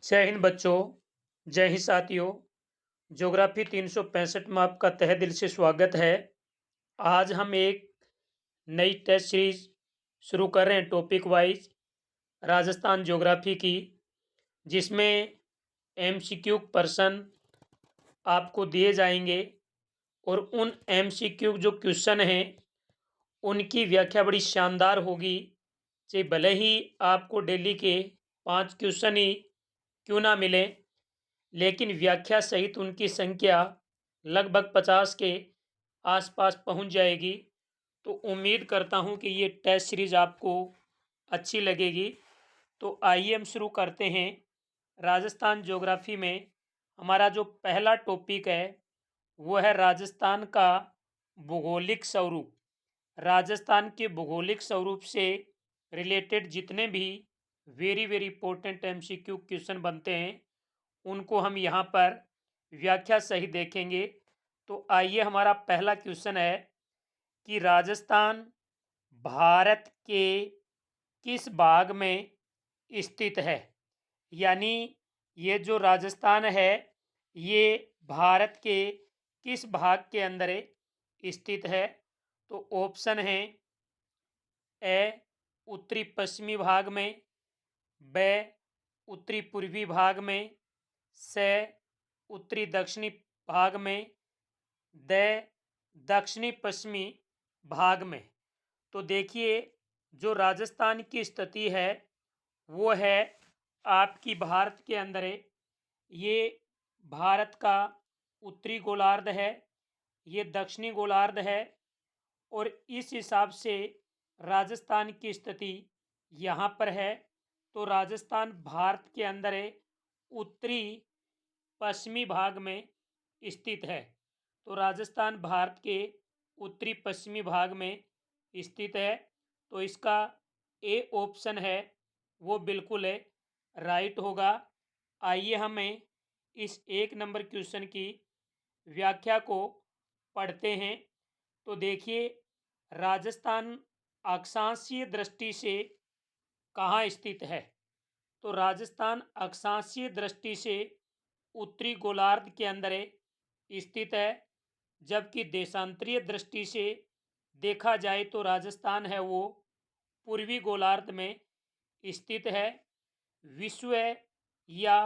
जय हिंद बच्चों। जय हिंद साथियों। ज्योग्राफी 365 में आपका तहे दिल से स्वागत है। आज हम एक नई टेस्ट सीरीज शुरू कर रहे हैं टॉपिक वाइज राजस्थान ज्योग्राफी की, जिसमें एमसीक्यू पर्सन आपको दिए जाएंगे और उन एमसीक्यू जो क्वेश्चन हैं उनकी व्याख्या बड़ी शानदार होगी। चाहे भले ही आपको डेली के 5 क्वेश्चन ही क्यों ना मिले, लेकिन व्याख्या सहित उनकी संख्या लगभग 50 के आसपास पहुंच जाएगी। तो उम्मीद करता हूं कि ये टेस्ट सीरीज आपको अच्छी लगेगी। तो आइए हम शुरू करते हैं। राजस्थान ज्योग्राफी में हमारा जो पहला टॉपिक है वो है राजस्थान का भूगोलिक स्वरूप। राजस्थान के भूगोलिक स्वरूप से रिलेटेड जितने भी very very important MCQ question बनते हैं उनको हम यहाँ पर व्याख्या सही देखेंगे। तो आइए, हमारा पहला क्वेश्चन है कि राजस्थान भारत के किस भाग में स्थित है। यानी ये जो राजस्थान है ये भारत के किस भाग के अंदर स्थित है। तो ऑप्शन है ए उत्तरी पश्चिमी भाग में, ब उत्तरी पूर्वी भाग में, से उत्तरी दक्षिणी भाग में, द दक्षिणी पश्चिमी भाग में। तो देखिए, जो राजस्थान की स्थिति है वो है आपकी भारत के अंदर है। ये भारत का उत्तरी गोलार्ध है, ये दक्षिणी गोलार्ध है, और इस हिसाब से राजस्थान की स्थिति यहाँ पर है। तो राजस्थान भारत के अंदर है, उत्तरी पश्चिमी भाग में स्थित है। तो राजस्थान भारत के उत्तरी पश्चिमी भाग में स्थित है। तो इसका ए ऑप्शन है वो बिल्कुल है राइट होगा। आइए हमें इस एक नंबर क्वेश्चन की व्याख्या को पढ़ते हैं। तो देखिए, राजस्थान अक्षांशीय दृष्टि से कहाँ स्थित है। तो राजस्थान अक्षांशीय दृष्टि से उत्तरी गोलार्ध के अंदर स्थित है, जबकि देशांतरीय दृष्टि से देखा जाए तो राजस्थान है वो पूर्वी गोलार्ध में स्थित है। विश्व या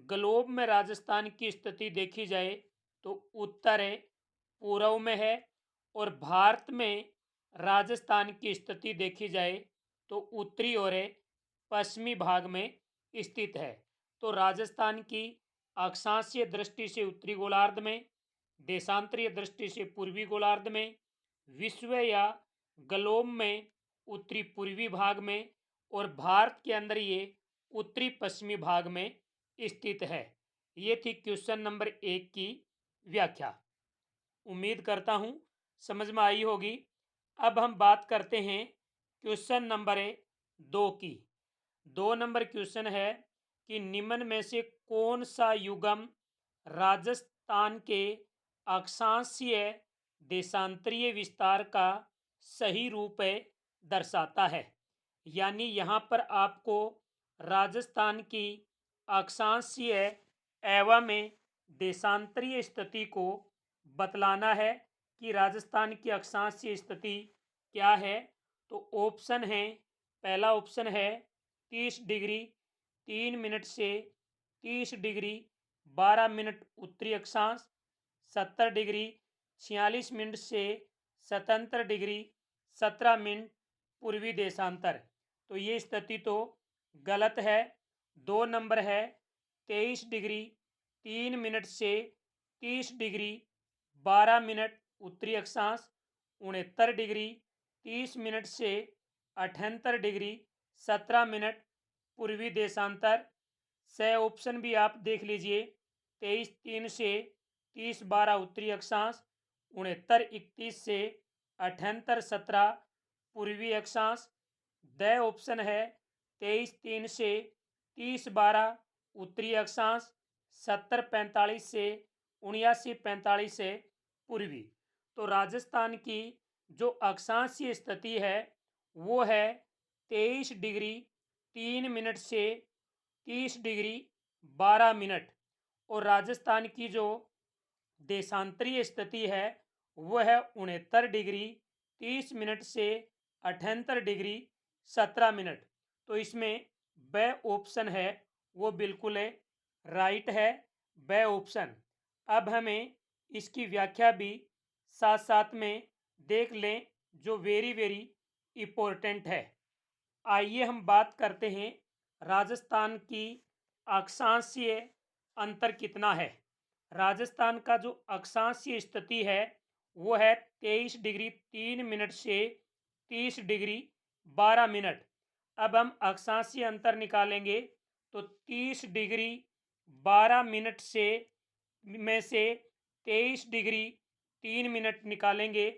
ग्लोब में राजस्थान की स्थिति देखी जाए तो उत्तर पूर्व में है, और भारत में राजस्थान की स्थिति देखी जाए तो उत्तरी और पश्चिमी भाग में स्थित है। तो राजस्थान की अक्षांशीय दृष्टि से उत्तरी गोलार्ध में, देशांतरीय दृष्टि से पूर्वी गोलार्ध में, विश्व या ग्लोब में उत्तरी पूर्वी भाग में, और भारत के अंदर ये उत्तरी पश्चिमी भाग में स्थित है। ये थी क्वेश्चन नंबर 1 की व्याख्या। उम्मीद करता हूं समझ में आई होगी। अब हम बात करते हैं क्वेश्चन नंबर 2 की। 2 नंबर क्वेश्चन है कि निम्न में से कौन सा युगम राजस्थान के अक्षांशीय देशांतरीय विस्तार का सही रूप दर्शाता है। यानी यहाँ पर आपको राजस्थान की अक्षांशीय एवं देशांतरीय स्थिति को बतलाना है कि राजस्थान की अक्षांशीय स्थिति क्या है। तो ऑप्शन है, पहला ऑप्शन है 30 डिग्री 3 मिनट से 30 डिग्री 12 मिनट उत्तरी अक्षांश, 70 डिग्री 46 मिनट से 77 डिग्री 17 मिनट पूर्वी देशांतर। तो ये स्थिति तो गलत है। 2 नंबर है 23 डिग्री 3 मिनट से 30 डिग्री 12 मिनट उत्तरी अक्षांश, 69 डिग्री 30 मिनट से 78 डिग्री 17 मिनट पूर्वी देशांतर। से ऑप्शन भी आप देख लीजिए, 23 3 से 30 12 उत्तरी अक्षांश, 69 31 से 78 17 पूर्वी अक्षांश। द ऑप्शन है 23 3 से 30 12 उत्तरी अक्षांश, 70 45 से 79 45 से पूर्वी। तो राजस्थान की जो अक्षांशीय स्थिति है वो है 23 डिग्री 3 मिनट से 30 डिग्री 12 मिनट। और राजस्थान की जो देशांतरीय स्थिति है वो है 69 डिग्री 30 मिनट से 78 डिग्री 17 मिनट। तो इसमें ब ऑप्शन है वो बिल्कुल है राइट है, ब ऑप्शन। अब हमें इसकी व्याख्या भी साथ साथ में देख लें जो वेरी वेरी इम्पोर्टेंट है। आइए हम बात करते हैं राजस्थान की अक्षांशीय अंतर कितना है। राजस्थान का जो अक्षांशीय स्थिति है वो है 23 डिग्री 3 मिनट से 30 डिग्री 12 मिनट। अब हम अक्षांशीय अंतर निकालेंगे तो 30 डिग्री 12 मिनट से में से 23 डिग्री 3 मिनट निकालेंगे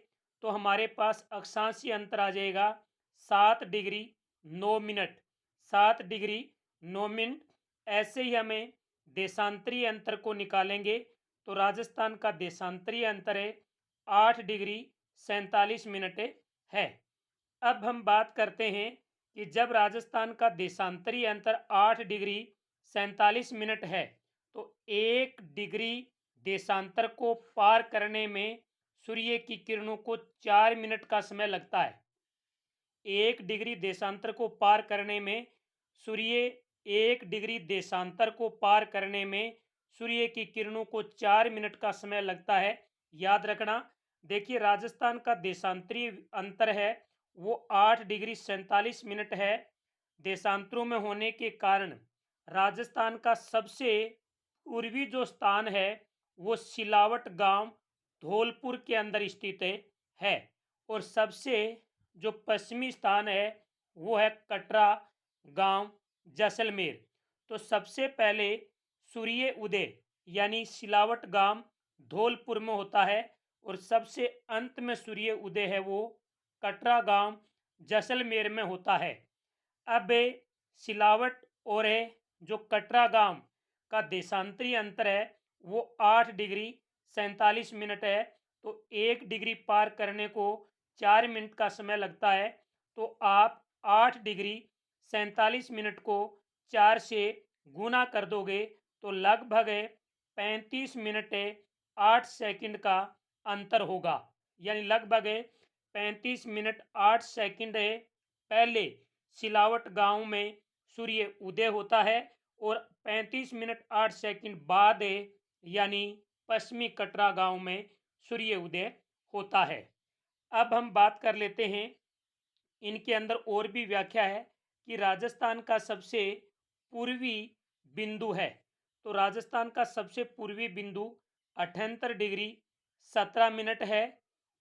तो हमारे पास अक्षांशीय अंतर आ जाएगा 7 डिग्री 9 मिनट। 7 degree 9 minute. ऐसे ही हमें देशांतरीय अंतर को निकालेंगे तो राजस्थान का देशांतरीय अंतर है 8 डिग्री 47 मिनट है। अब हम बात करते हैं कि जब राजस्थान का देशांतरीय अंतर 8 डिग्री 47 मिनट है तो 1 डिग्री देशांतर को पार करने में सूर्य की किरणों को 4 मिनट का समय लगता है। 1 डिग्री देशांतर को पार करने में सूर्य 1 डिग्री देशांतर को पार करने में सूर्य की किरणों को 4 मिनट का समय लगता है। याद रखना। देखिए राजस्थान का देशांतरीय अंतर है वो 8 डिग्री 47 मिनट है। देशांतरों में होने के कारण राजस्थान का सबसे पूर्वी जो स्थान है वो सिलावट गांव धौलपुर के अंदर स्थित है। और सबसे जो पश्चिमी स्थान है वो है कटरा गांव जैसलमेर। तो सबसे पहले सूर्य उदय यानी सिलावट गांव धौलपुर में होता है और सबसे अंत में सूर्य उदय है वो कटरा गांव जैसलमेर में होता है। अब सिलावट और जो कटरा गांव का देशांतरीय अंतर है वो 8 डिग्री 47 मिनट है। तो 1 डिग्री पार करने को 4 मिनट का समय लगता है। तो आप 8 डिग्री 47 मिनट को 4 से गुना कर दोगे तो लगभग 35 मिनट 8 सेकंड का अंतर होगा। यानी लगभग 35 मिनट 8 सेकंड पहले सिलावट गांव में सूर्य उदय होता है और 35 मिनट 8 सेकंड बाद यानी पश्चिमी कटरा गांव में सूर्य उदय होता है। अब हम बात कर लेते हैं इनके अंदर और भी व्याख्या है कि राजस्थान का सबसे पूर्वी बिंदु है। तो राजस्थान का सबसे पूर्वी बिंदु 78 डिग्री 17 मिनट है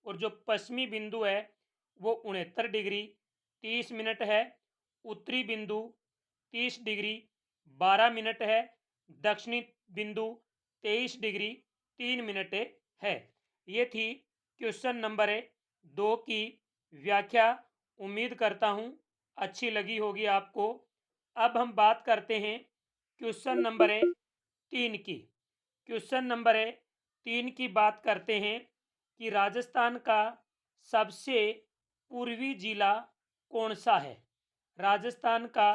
और जो पश्चिमी बिंदु है वो 69 डिग्री 30 मिनट है। उत्तरी बिंदु 30 डिग्री 12 मिनट है। दक्षिणी बिंदु 23 डिग्री 3 मिनट है। ये थी क्वेश्चन नंबर 2 की व्याख्या। उम्मीद करता हूँ अच्छी लगी होगी आपको। अब हम बात करते हैं क्वेश्चन नंबर 3 की। क्वेश्चन नंबर 3 की बात करते हैं कि राजस्थान का सबसे पूर्वी जिला कौन सा है। राजस्थान का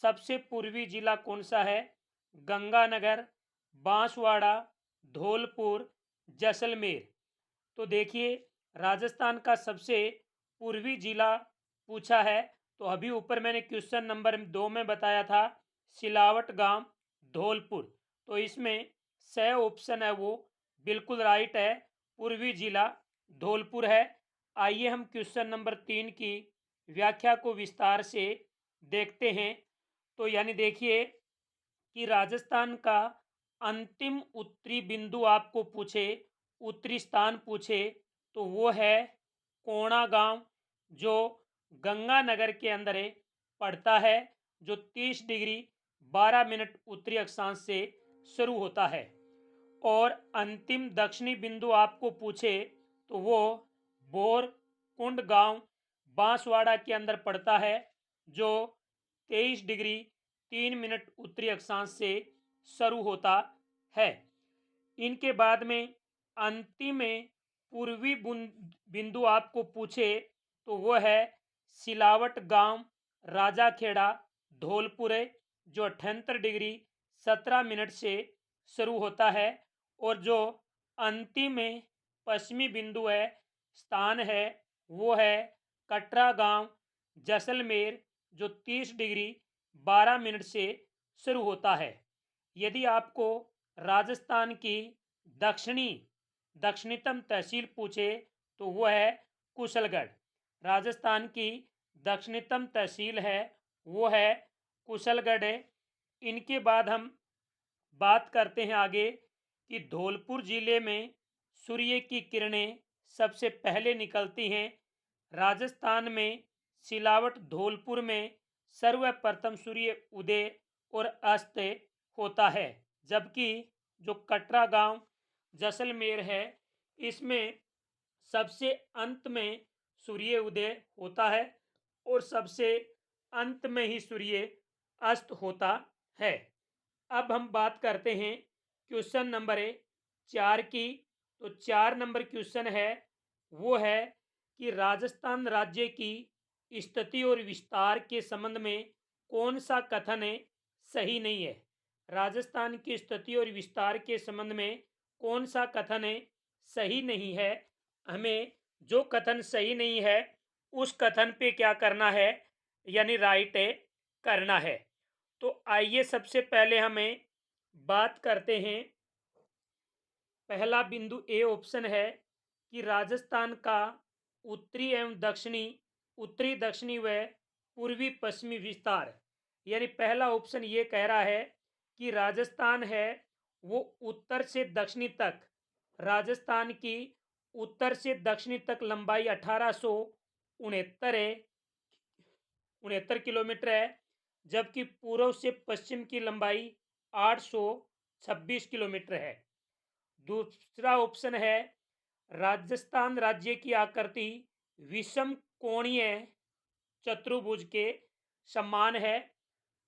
सबसे पूर्वी जिला कौन सा है। गंगानगर, बांसवाड़ा, धौलपुर, जैसलमेर। तो देखिए राजस्थान का सबसे पूर्वी जिला पूछा है तो अभी ऊपर मैंने क्वेश्चन नंबर 2 में बताया था सिलावट गांव धौलपुर। तो इसमें सही ऑप्शन है वो बिल्कुल राइट है, पूर्वी जिला धौलपुर है। आइए हम क्वेश्चन नंबर 3 की व्याख्या को विस्तार से देखते हैं। तो यानी देखिए कि राजस्थान का अंतिम उत्तरी बिंदु आपको पूछे, उत्तरी स्थान पूछे तो वो है कोणा गांव जो गंगानगर के अंदर पड़ता है, जो 30 डिग्री 12 मिनट उत्तरी अक्षांश से शुरू होता है। और अंतिम दक्षिणी बिंदु आपको पूछे तो वो बोरकुंड गांव बांसवाड़ा के अंदर पड़ता है, जो 23 डिग्री 3 मिनट उत्तरी अक्षांश से शुरू होता है। इनके बाद में अंतिम पूर्वी बिंदु आपको पूछे तो वो है सिलावट गांव राजाखेड़ा धौलपुर है, जो 78 डिग्री 17 मिनट से शुरू होता है और जो अंतिम पश्चिमी बिंदु है, स्थान है, वो है कटरा गांव जैसलमेर, जो 30 डिग्री 12 मिनट से शुरू होता है। यदि आपको राजस्थान की दक्षिणी दक्षिणतम तहसील पूछे तो वो है कुशलगढ़। राजस्थान की दक्षिणतम तहसील है वो है कुशलगढ़ है। इनके बाद हम बात करते हैं आगे कि धौलपुर जिले में सूर्य की किरणें सबसे पहले निकलती हैं। राजस्थान में सिलावट धौलपुर में सर्वप्रथम सूर्य उदय और अस्त होता है, जबकि जो कटरा गांव जैसलमेर है इसमें सबसे अंत में सूर्य उदय होता है और सबसे अंत में ही सूर्य अस्त होता है। अब हम बात करते हैं क्वेश्चन नंबर 4 की। तो 4 नंबर क्वेश्चन है वो है कि राजस्थान राज्य की स्थिति और विस्तार के संबंध में कौन सा कथन सही नहीं है। राजस्थान की स्थिति और विस्तार के संबंध में कौन सा कथन सही नहीं है। हमें जो कथन सही नहीं है उस कथन पे क्या करना है, यानी राइट करना है। तो आइए सबसे पहले हमें बात करते हैं। पहला बिंदु ए ऑप्शन है कि राजस्थान का उत्तरी एवं उत्तरी दक्षिणी व पूर्वी पश्चिमी विस्तार, यानी पहला ऑप्शन ये कह रहा है कि राजस्थान है वो उत्तर से दक्षिणी तक, राजस्थान की उत्तर से दक्षिणी तक लंबाई 1869 किलोमीटर है, जबकि पूर्व से पश्चिम की लंबाई 826 किलोमीटर है। दूसरा ऑप्शन है राजस्थान राज्य की आकृति विषम कोणीय चतुर्भुज के समान है।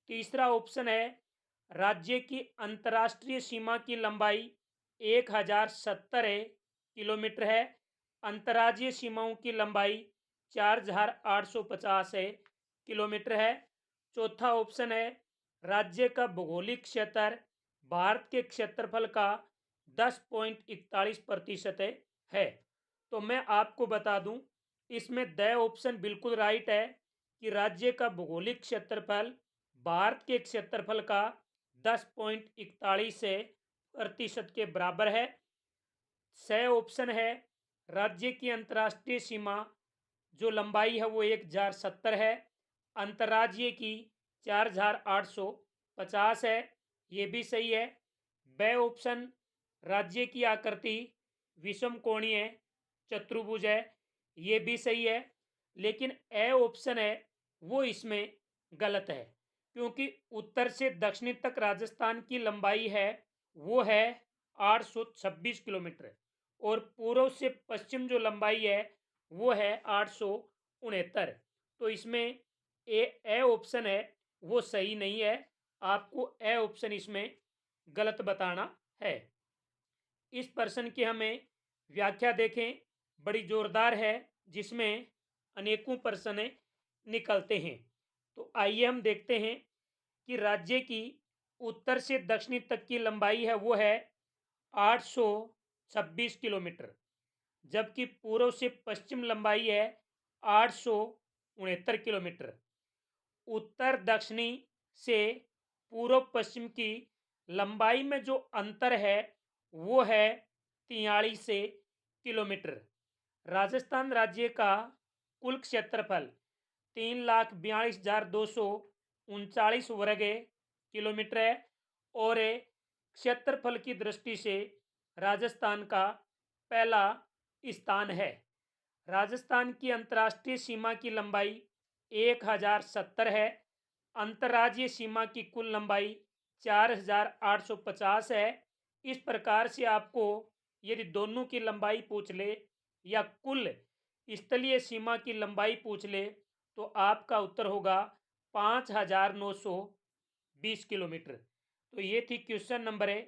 तीसरा ऑप्शन है राज्य की अंतर्राष्ट्रीय सीमा की लंबाई 1070 किलोमीटर है, अंतर्राज्यीय सीमाओं की लंबाई 4850 किलोमीटर है। चौथा ऑप्शन है राज्य का भौगोलिक क्षेत्र भारत के क्षेत्रफल का 10.41% है। तो मैं आपको बता दूं, इसमें द ऑप्शन बिल्कुल राइट है कि राज्य का भौगोलिक क्षेत्रफल भारत के क्षेत्रफल का 10.41% के बराबर है। स ऑप्शन है राज्य की अंतर्राष्ट्रीय सीमा जो लंबाई है वो 1070 है, अंतर्राज्यीय की 4850 है, ये भी सही है। ब ऑप्शन राज्य की आकृति विषम कोणीय चतुर्भुज है, ये भी सही है। लेकिन ए ऑप्शन है वो इसमें गलत है, क्योंकि उत्तर से दक्षिण तक राजस्थान की लंबाई है वो है 826 किलोमीटर और पूर्व से पश्चिम जो लंबाई है वो है 869। तो इसमें ए ऑप्शन है वो सही नहीं है, आपको ए ऑप्शन इसमें गलत बताना है। इस प्रश्न की हमें व्याख्या देखें, बड़ी जोरदार है, जिसमें अनेकों प्रश्न निकलते हैं। तो आइए हम देखते हैं कि राज्य की उत्तर से दक्षिणी तक की लंबाई है वो है 826 किलोमीटर, जबकि पूर्व से पश्चिम लंबाई है 869 किलोमीटर। उत्तर दक्षिणी से पूर्व पश्चिम की लंबाई में जो अंतर है वो है 43 किलोमीटर। राजस्थान राज्य का कुल क्षेत्रफल 3,42,239 वर्ग किलोमीटर है और क्षेत्रफल की दृष्टि से राजस्थान का पहला स्थान है। राजस्थान की अंतर्राष्ट्रीय सीमा की लंबाई 1070 है, अंतर्राज्यीय सीमा की कुल लंबाई 4850 है। इस प्रकार से आपको यदि दोनों की लंबाई पूछ ले या कुल स्थलीय सीमा की लंबाई पूछ ले तो आपका उत्तर होगा 5920 किलोमीटर। तो ये थी क्वेश्चन नंबर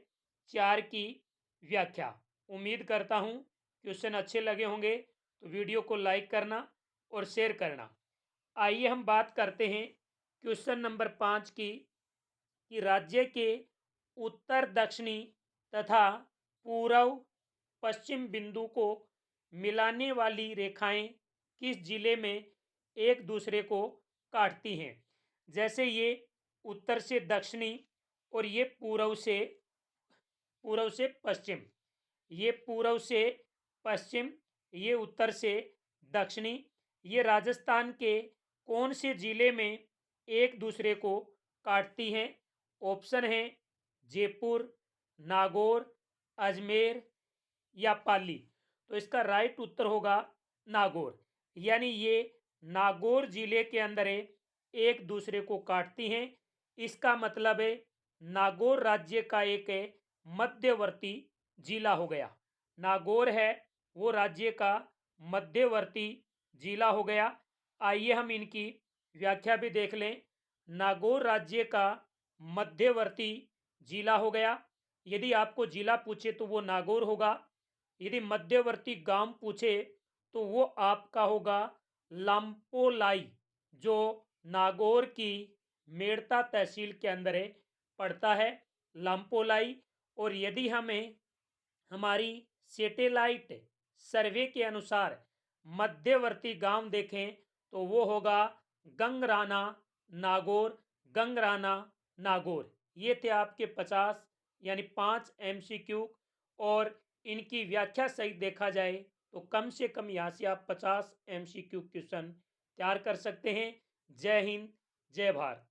4 की व्याख्या। उम्मीद करता हूँ क्वेश्चन अच्छे लगे होंगे, तो वीडियो को लाइक करना और शेयर करना। आइए हम बात करते हैं क्वेश्चन नंबर 5 की कि राज्य के उत्तर दक्षिणी तथा पूर्व पश्चिम बिंदु को मिलाने वाली रेखाएं किस जिले में एक दूसरे को काटती हैं? जैसे ये उत्तर से दक्षिणी और ये पूर्व से पश्चिम, ये पूर्व से पश्चिम, ये उत्तर से दक्षिणी, ये राजस्थान के कौन से जिले में एक दूसरे को काटती हैं? ऑप्शन है जयपुर, नागौर, अजमेर या पाली। तो इसका राइट उत्तर होगा नागौर। यानी ये नागौर जिले के अंदर एक दूसरे को काटती हैं। इसका मतलब है नागौर राज्य का एक मध्यवर्ती जिला हो गया। नागौर है वो राज्य का मध्यवर्ती जिला हो गया। आइए हम इनकी व्याख्या भी देख लें। नागौर राज्य का मध्यवर्ती जिला हो गया। यदि आपको जिला पूछे तो वो नागौर होगा। यदि मध्यवर्ती गांव पूछे तो वो आपका होगा लांपोलाई, जो नागौर की मेड़ता तहसील के अंदर पड़ता है, लांपोलाई। और यदि हमें हमारी सैटेलाइट सर्वे के अनुसार मध्यवर्ती गांव देखें तो वो होगा गंगराना नागौर, गंगराना नागौर। ये थे आपके 50 यानी 5 MCQ। और इनकी व्याख्या सही देखा जाए तो कम से कम यहाँ से आप 50 MCQ क्वेश्चन तैयार कर सकते हैं। जय हिंद, जय भारत।